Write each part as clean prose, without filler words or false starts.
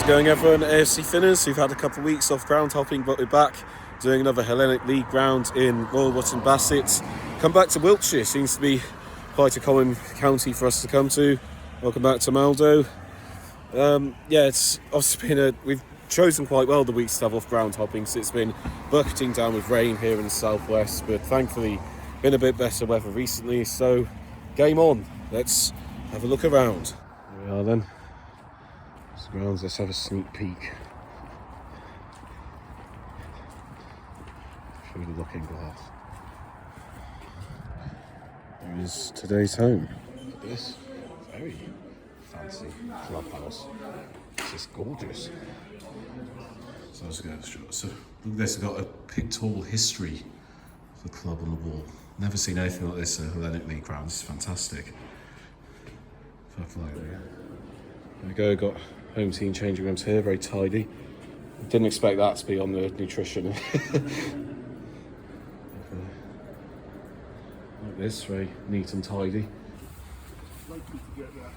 going, everyone? AFC Finners, who've had a couple of weeks off ground hopping, but we're back doing another Hellenic League round in Wootton, Bassett. Come back to Wiltshire, seems to be quite a common county for us to come to. Welcome back to Maldo. It's obviously we've chosen quite well the weeks to have off ground hopping, so it's been bucketing down with rain here in the southwest, but thankfully been a bit better weather recently, so game on. Let's have a look around. Here we are then. Grounds, let's have a sneak peek through the looking glass. There is today's home. Look at this very fancy clubhouse. It's just gorgeous. So let's go. So look at this, we've got a pictorial history of the club on the wall. Never seen anything like this at Hellenic League grounds. It's fantastic. There we go, got home team changing rooms here, very tidy. Didn't expect that to be on the nutrition. Like this, very neat and tidy. Likely to get that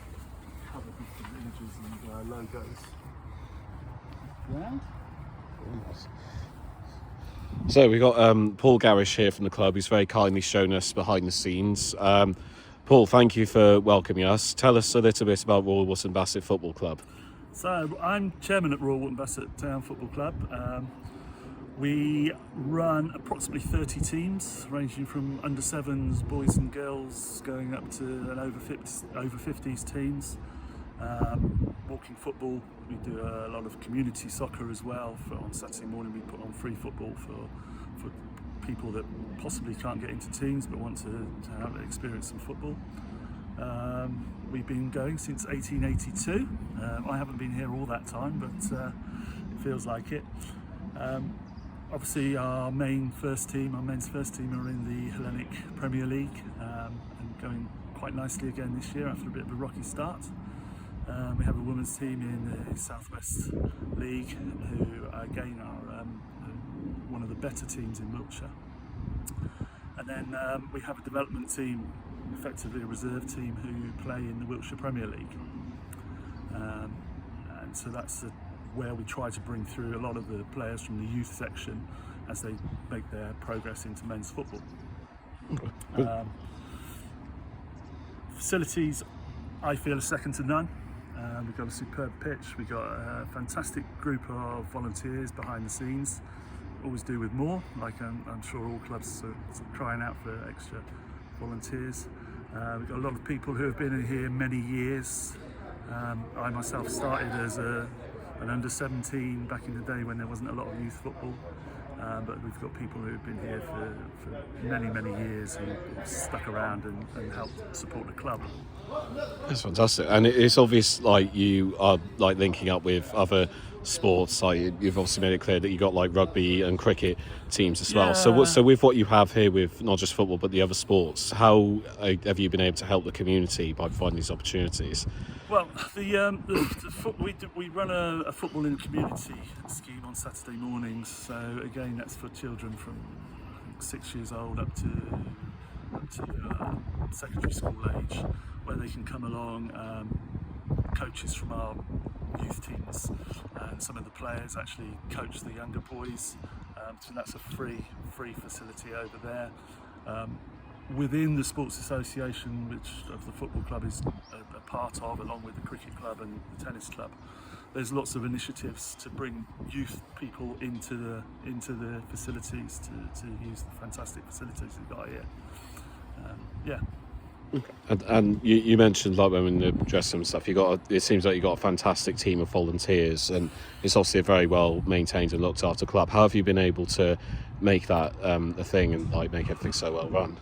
covered with some images and logos. Yeah. So we've got Paul Garish here from the club, who's very kindly shown us behind the scenes. Paul, thank you for welcoming us. Tell us a little bit about Royal Wootton Bassett Football Club. So I'm chairman at Royal Wootton Bassett Town Football Club. We run approximately 30 teams, ranging from under 7s, boys and girls, going up to an over 50s teams. Walking football, we do a lot of community soccer as well. On Saturday morning we put on free football for people that possibly can't get into teams but want to have experience some football. We've been going since 1882. I haven't been here all that time, but it feels like it. Obviously our men's first team are in the Hellenic Premier League and going quite nicely again this year after a bit of a rocky start. We have a women's team in the Southwest League who again are one of the better teams in Wiltshire. And then we have a development team, effectively a reserve team, who play in the Wiltshire Premier League. And so that's where we try to bring through a lot of the players from the youth section as they make their progress into men's football. Facilities, I feel, are second to none. We've got a superb pitch, we've got a fantastic group of volunteers behind the scenes. Always do with more, like I'm sure all clubs are crying out for extra volunteers. We've got a lot of people who have been in here many years. I myself started as an under 17 back in the day when there wasn't a lot of youth football. But we've got people who've been here for many years who stuck around and helped support the club. That's fantastic, and it's obvious like you are like linking up with other sports. Like you've obviously made it clear that you got like rugby and cricket teams as well. So with what you have here with not just football but the other sports, how have you been able to help the community by providing these opportunities? Well, we run a football in the community scheme on Saturday mornings. So again, that's for children from 6 years old up to secondary school age, where they can come along. Coaches from our youth teams and some of the players actually coach the younger boys. So that's a free facility over there. Within the sports association, which of the football club is a part of, along with the cricket club and the tennis club, there's lots of initiatives to bring youth people into the facilities to use the fantastic facilities we've got here. And you mentioned like when in the dressing room stuff, it seems like you got a fantastic team of volunteers, and it's obviously a very well maintained and looked after club. How have you been able to make that a thing and like make everything so well run?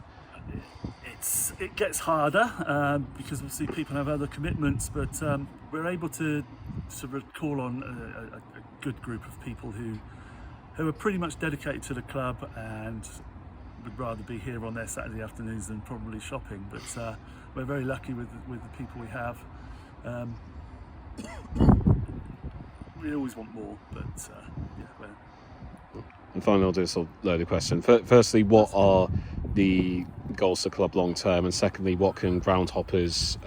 It gets harder because obviously people have other commitments, but we're able to sort of call on a good group of people who are pretty much dedicated to the club and would rather be here on their Saturday afternoons than probably shopping. But we're very lucky with the people we have. We always want more, but And finally, I'll do a sort of loaded question. Firstly, what are the goals for the club long term? And secondly, what can ground hoppers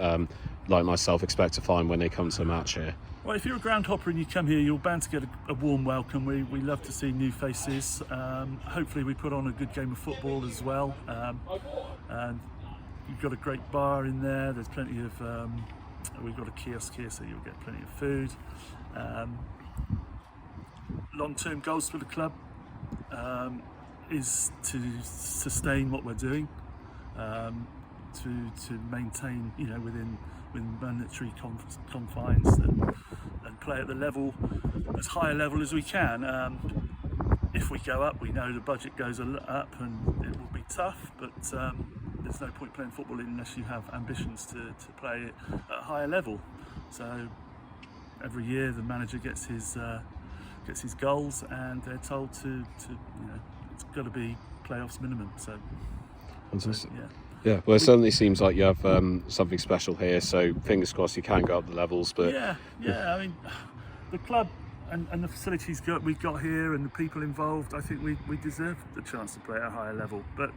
like myself expect to find when they come to a match here? Well, if you're a ground hopper and you come here, you're bound to get a warm welcome. We love to see new faces. Hopefully we put on a good game of football as well. And you've got a great bar in there. There's plenty of, we've got a kiosk here, so you'll get plenty of food. Long-term goals for the club is to sustain what we're doing, to maintain, within monetary confines and play at the level, as high a level as we can. If we go up, we know the budget goes up and it will be tough, but there's no point playing football unless you have ambitions to play at a higher level. So every year the manager gets his goals, and they're told to it's got to be playoffs minimum. So fantastic. Yeah, well, it certainly seems like you have something special here, so fingers crossed you can go up the levels. But yeah, I mean, the club and the facilities we've got here and the people involved, I think we deserve the chance to play at a higher level. But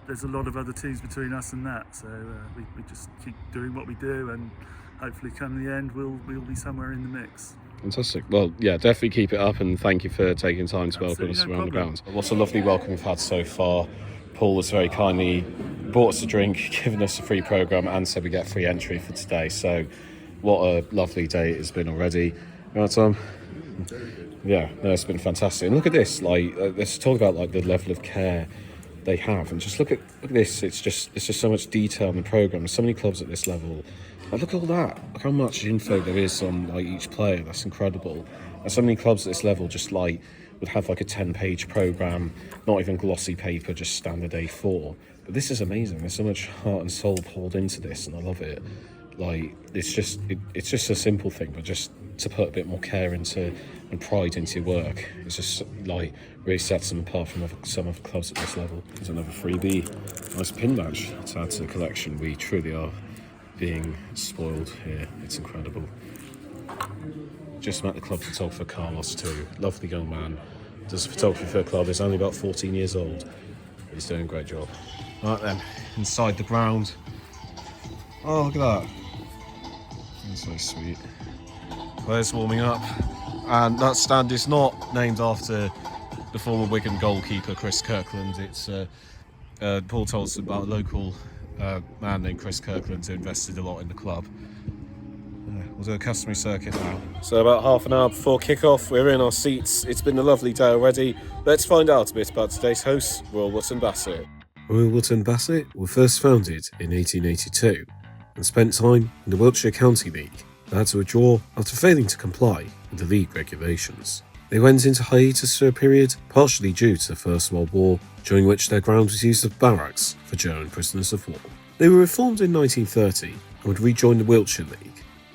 there's a lot of other teams between us and that, so we just keep doing what we do, and hopefully come the end we'll be somewhere in the mix. Fantastic. Well, yeah, definitely keep it up, and thank you for taking time to welcome us around the ground. What a lovely welcome we've had so far. Paul was very kindly bought us a drink, given us a free programme, and said we get free entry for today. So what a lovely day it has been already. Right, Tom? Yeah, no, it's been fantastic. And look at this, let's talk about the level of care they have, and just look at this. It's just so much detail in the programme. There's so many clubs at this level. Look at all that. Look how much info there is on each player. That's incredible. And so many clubs at this level just would have a 10-page programme, not even glossy paper, just standard A4. But this is amazing. There's so much heart and soul poured into this, and I love it. It's just a simple thing, but just to put a bit more care into and pride into your work, it's just really sets them apart from some of the clubs at this level. There's another freebie, nice pin badge to add to the collection. We truly are being spoiled here. It's incredible. Just met the club photographer Carlos too. Lovely young man. Does photography for a club. He's only about 14 years old. He's doing a great job. Right then, inside the ground. Oh, look at that. That's so sweet. Players warming up. And that stand is not named after the former Wigan goalkeeper Chris Kirkland. It's Paul told us about a local man named Chris Kirkland who invested a lot in the club. We'll do a customary circuit now. So about half an hour before kick-off, we're in our seats. It's been a lovely day already. Let's find out a bit about today's hosts, Royal Wootton Bassett. Royal Wootton Bassett were first founded in 1882 and spent time in the Wiltshire County League. They had to withdraw after failing to comply with the league regulations. They went into hiatus for a period, partially due to the First World War, during which their ground was used as barracks for German prisoners of war. They were reformed in 1930 and would rejoin the Wiltshire League.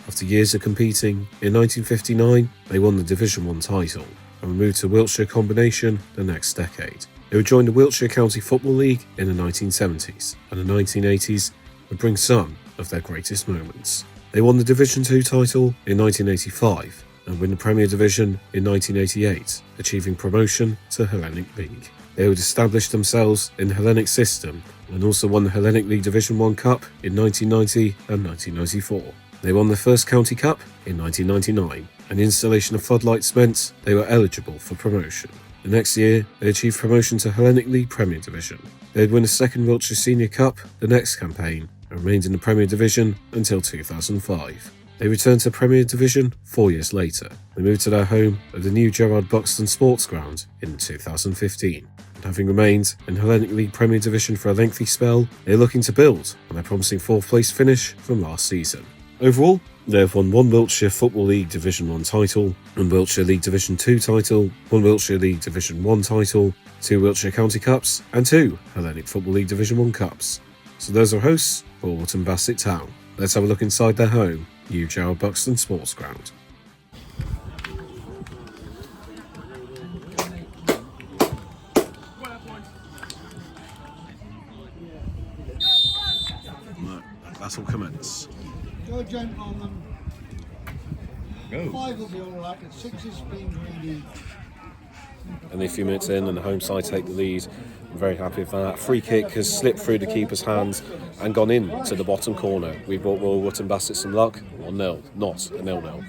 After years of competing, in 1959 they won the Division 1 title and were moved to Wiltshire Combination the next decade. They would join the Wiltshire County Football League in the 1970s, and the 1980s would bring some of their greatest moments. They won the Division 2 title in 1985 and win the Premier Division in 1988, achieving promotion to Hellenic League. They would establish themselves in the Hellenic system and also won the Hellenic League Division 1 Cup in 1990 and 1994. They won their first County Cup in 1999, and the installation of floodlights meant they were eligible for promotion. The next year, they achieved promotion to Hellenic League Premier Division. They would win a second Wiltshire Senior Cup the next campaign and remained in the Premier Division until 2005. They returned to Premier Division 4 years later. They moved to their home at the new Gerard Buxton Sports Ground in 2015. And having remained in Hellenic League Premier Division for a lengthy spell, they are looking to build on their promising fourth place finish from last season. Overall, they have won one Wiltshire Football League Division 1 title, one Wiltshire League Division 2 title, one Wiltshire League Division 1 title, 2 Wiltshire County Cups, and 2 Hellenic Football League Division 1 Cups. So those are hosts for Wootton Bassett Town. Let's have a look inside their home, new Gerard Buxton Sports Ground. That'll commence. Go gentlemen. Go. 5 will be all right, and 6 is being greedy. and a few minutes in, and the home side take the lead. I'm very happy with that. Free kick has slipped through the keeper's hands and gone in to the bottom corner. We brought Royal Wootton Bassett some luck. 1-0, not a 0-0.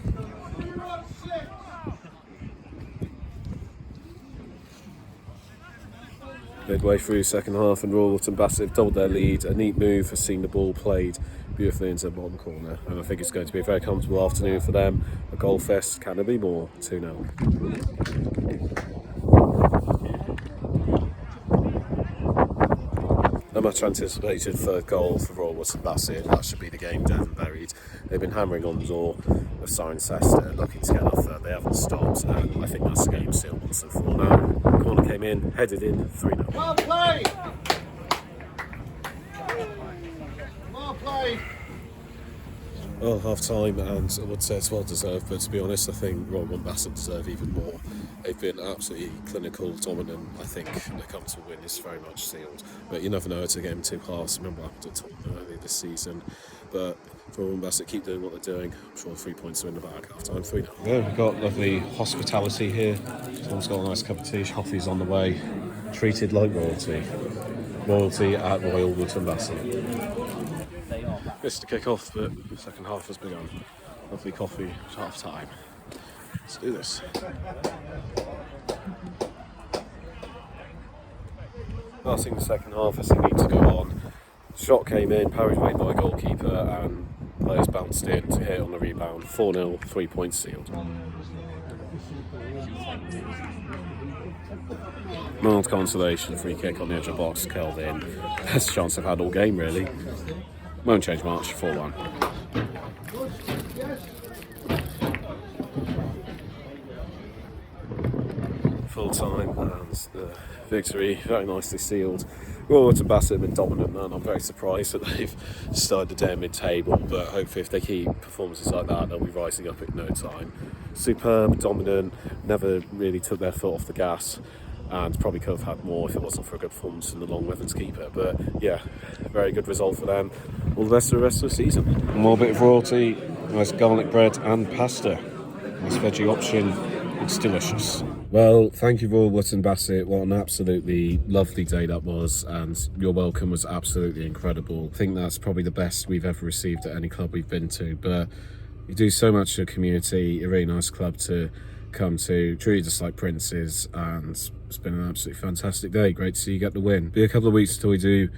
Midway through second half, and Royal Wootton Bassett have doubled their lead. A neat move has seen the ball played beautifully into the bottom corner, and I think it's going to be a very comfortable afternoon for them. A goal fest, can there be more? 2-0. A much anticipated third goal for Royal Wootton Bassett. That should be the game dead and buried. They've been hammering on the door of Cirencester, looking to get off third. They haven't stopped, and I think that's the game sealed once and for all now. Corner came in, headed in, 3-0. Well played! Well played! Well, half time, and I would say it's well deserved, but to be honest, I think Royal Wootton Bassett deserve even more. They've been absolutely clinical, dominant. I think the come to win is very much sealed, but you never know, it's a game of two halves. Remember what happened at Tottenham earlier this season, but Royal Wootton Bassett keep doing what they're doing. I'm sure 3 points are in the bag half time, 3-0. Yeah, we've got lovely hospitality here. Someone's got a nice cup of tea, coffee's on the way. Treated like royalty. Royalty at Royal Wootton Bassett. Missed the kick-off, but the second half has begun. Lovely coffee at half time. Let's do this. Starting the second half as they need to go on. Shot came in, parried away by a goalkeeper, and players bounced in to hit on the rebound. 4-0, 3 points sealed. Mild consolation, free kick on the edge of the box, curled in. Best chance I've had all game, really. Won't change much, 4-1. Full time, and the victory very nicely sealed. Royal Wootton Bassett have been dominant, and I'm very surprised that they've started the day mid-table, but hopefully if they keep performances like that, they'll be rising up in no time. Superb, dominant, never really took their foot off the gas, and probably could have had more if it wasn't for a good performance from the long Weathens keeper. But yeah, very good result for them. All the best for the rest of the season. More bit of royalty, nice garlic bread and pasta. Nice veggie option, it's delicious. Well, thank you Royal Wootton Bassett. What an absolutely lovely day that was, and your welcome was absolutely incredible. I think that's probably the best we've ever received at any club we've been to, but you do so much for the community. A really nice club to come to, treated us like princes, and it's been an absolutely fantastic day. Great to see you get the win. Be a couple of weeks until we do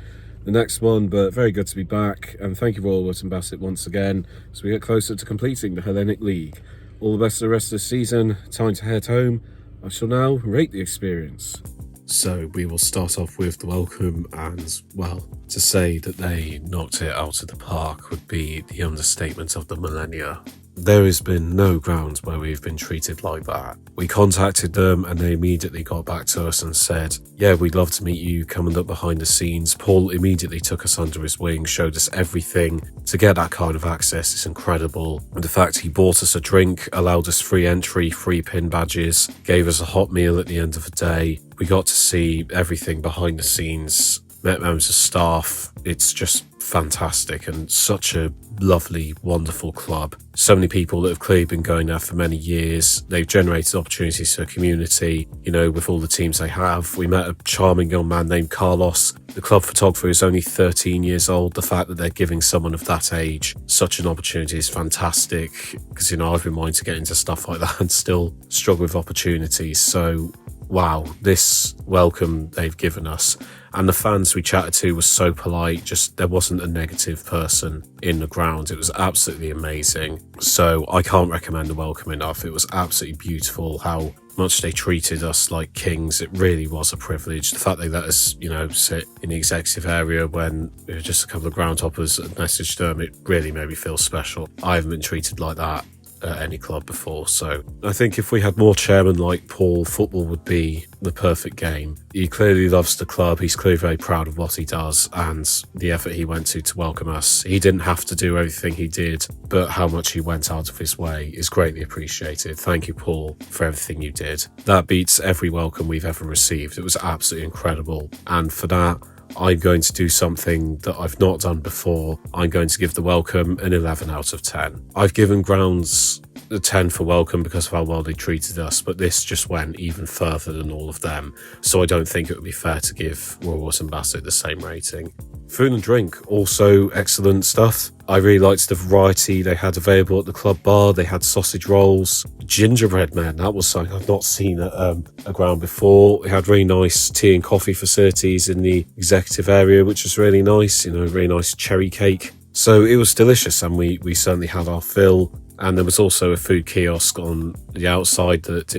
the next one, but very good to be back, and thank you Royal Wootton Bassett once again as we get closer to completing the Hellenic League. All the best for the rest of the season. Time to head home. I shall now rate the experience. So we will start off with the welcome, and well, to say that they knocked it out of the park would be the understatement of the millennia. There has been no ground where we've been treated like that. We contacted them and they immediately got back to us and said, yeah, we'd love to meet you, coming up behind the scenes. Paul immediately took us under his wing, showed us everything. To get that kind of access is incredible. And the fact he bought us a drink, allowed us free entry, free pin badges, gave us a hot meal at the end of the day. We got to see everything behind the scenes, met members of staff. It's just fantastic and such a lovely, wonderful club. So many people that have clearly been going there for many years. They've generated opportunities for the community, you know, with all the teams they have. We met a charming young man named Carlos. The club photographer is only 13 years old. The fact that they're giving someone of that age such an opportunity is fantastic, because, you know, I've been wanting to get into stuff like that and still struggle with opportunities. So wow, this welcome they've given us. And the fans we chatted to were so polite, just there wasn't a negative person in the ground. It was absolutely amazing. So I can't recommend the welcome enough. It was absolutely beautiful how much they treated us like kings. It really was a privilege. The fact they let us, you know, sit in the executive area when we were just a couple of groundhoppers and messaged them, it really made me feel special. I haven't been treated like that at any club before. So I think if we had more chairmen like Paul, football would be the perfect game. He clearly loves the club. He's clearly very proud of what he does and the effort he went to welcome us. He didn't have to do everything he did, but how much he went out of his way is greatly appreciated. Thank you, Paul, for everything you did. That beats every welcome we've ever received. It was absolutely incredible. And for that, I'm going to do something that I've not done before. I'm going to give the welcome an 11 out of 10. I've given grounds a 10 for welcome because of how well they treated us, but this just went even further than all of them. So I don't think it would be fair to give Royal Wootton Bassett the same rating. Food and drink, also excellent stuff. I really liked the variety they had available at the club bar. They had sausage rolls, gingerbread men. That was something I've not seen at a ground before. They had really nice tea and coffee facilities in the executive area, which was really nice. Really nice cherry cake. So it was delicious, and we certainly had our fill. And there was also a food kiosk on the outside that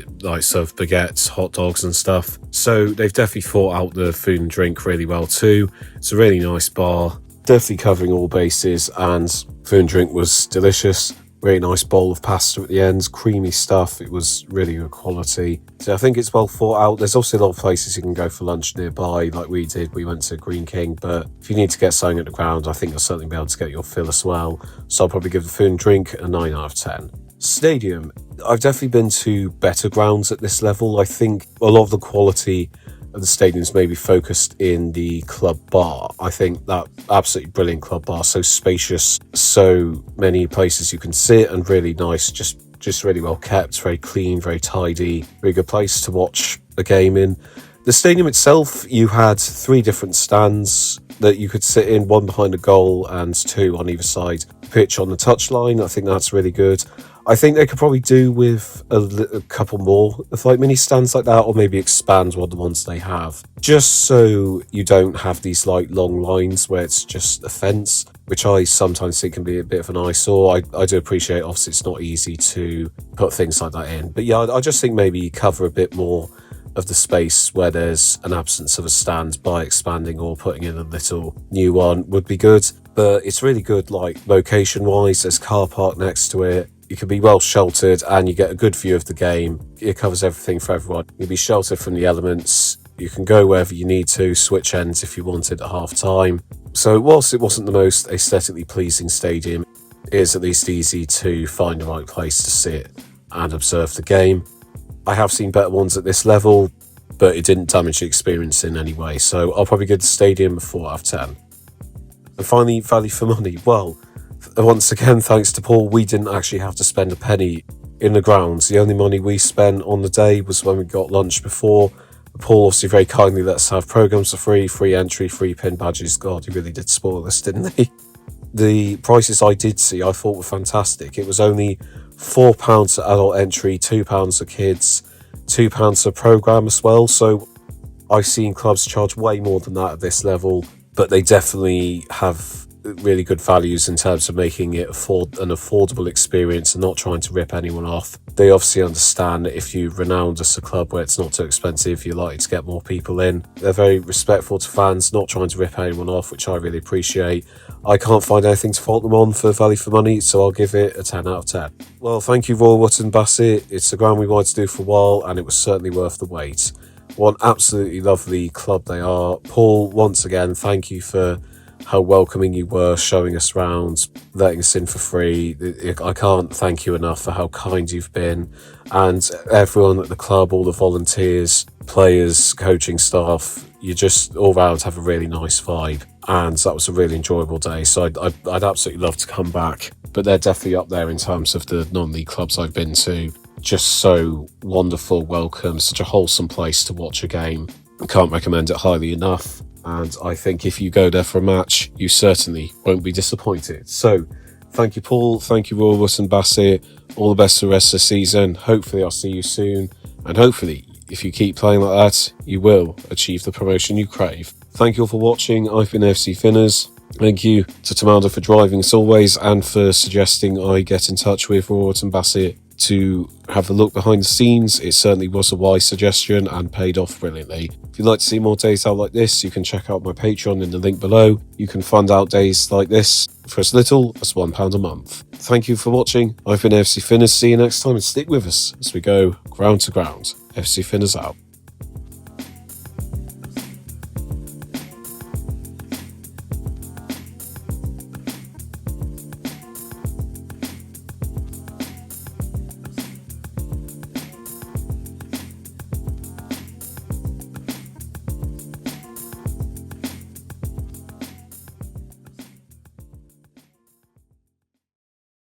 served baguettes, hot dogs and stuff. So they've definitely thought out the food and drink really well too. It's a really nice bar, definitely covering all bases, and food and drink was delicious. Really nice bowl of pasta at the end, creamy stuff. It was really good quality. So I think it's well thought out. There's also a lot of places you can go for lunch nearby, like we did. We went to Green King, but if you need to get something at the ground, I think you'll certainly be able to get your fill as well. So I'll probably give the food and drink a 9 out of 10. Stadium. I've definitely been to better grounds at this level. I think a lot of the quality of the stadiums maybe focused in the club bar. I think that absolutely brilliant club bar, so spacious, so many places you can sit, and really nice, just really well kept, very clean, very tidy, very good place to watch a game in. The stadium itself, you had 3 different stands that you could sit in, 1 behind a goal and 2 on either side. Pitch on the touchline, I think that's really good. I think they could probably do with a couple more of mini stands like that, or maybe expand one of the ones they have, just so you don't have these long lines where it's just a fence, which I sometimes think can be a bit of an eyesore. I do appreciate, obviously it's not easy to put things like that in, but yeah, I just think maybe cover a bit more of the space where there's an absence of a stand by expanding or putting in a little new one would be good. But it's really good, location wise. There's car park next to it. You can be well sheltered and you get a good view of the game. It covers everything for everyone. You'll be sheltered from the elements. You can go wherever you need to, switch ends if you wanted at half time. So whilst it wasn't the most aesthetically pleasing stadium, it is at least easy to find the right place to sit and observe the game. I have seen better ones at this level, but it didn't damage the experience in any way. So I'll probably give the stadium a 4 out of 10. And finally, value for money. Well, once again, thanks to Paul, we didn't actually have to spend a penny in the grounds. The only money we spent on the day was when we got lunch before. Paul obviously very kindly let us have programmes for free entry, free pin badges. God, he really did spoil us, didn't he? The prices I did see, I thought were fantastic. It was only £4 for adult entry, £2 for kids, £2 for programme as well. So I've seen clubs charge way more than that at this level, but they definitely have really good values in terms of making it an affordable experience and not trying to rip anyone off. They obviously understand that if you renowned as a club where it's not too expensive, you're likely to get more people in. They're very respectful to fans, not trying to rip anyone off, which I really appreciate. I can't find anything to fault them on for value for money, so I'll give it a 10 out of 10. Well, thank you, Royal Wootton Bassett. It's a ground we wanted to do for a while, and it was certainly worth the wait. What an absolutely lovely club they are. Paul, once again, thank you for how welcoming you were, showing us around, letting us in for free. I can't thank you enough for how kind you've been, and everyone at the club, all the volunteers, players, coaching staff, you just all round have a really nice vibe, and that was a really enjoyable day. So I'd absolutely love to come back, but they're definitely up there in terms of the non-league clubs I've been to. Just so wonderful, welcome, such a wholesome place to watch a game. I can't recommend it highly enough. And I think if you go there for a match, you certainly won't be disappointed. So, thank you, Paul. Thank you, Royal Wootton Bassett. All the best for the rest of the season. Hopefully, I'll see you soon. And hopefully, if you keep playing like that, you will achieve the promotion you crave. Thank you all for watching. I've been AFC Finners. Thank you to Tamanda for driving as always and for suggesting I get in touch with Royal Wootton Bassett to have a look behind the scenes. It certainly was a wise suggestion and paid off brilliantly. If you'd like to see more days out like this, you can check out my Patreon in the link below. You can fund out days like this for as little as £1 a month. Thank you for watching. I've been AFC Finners. See you next time and stick with us as we go ground to ground. AFC Finners out.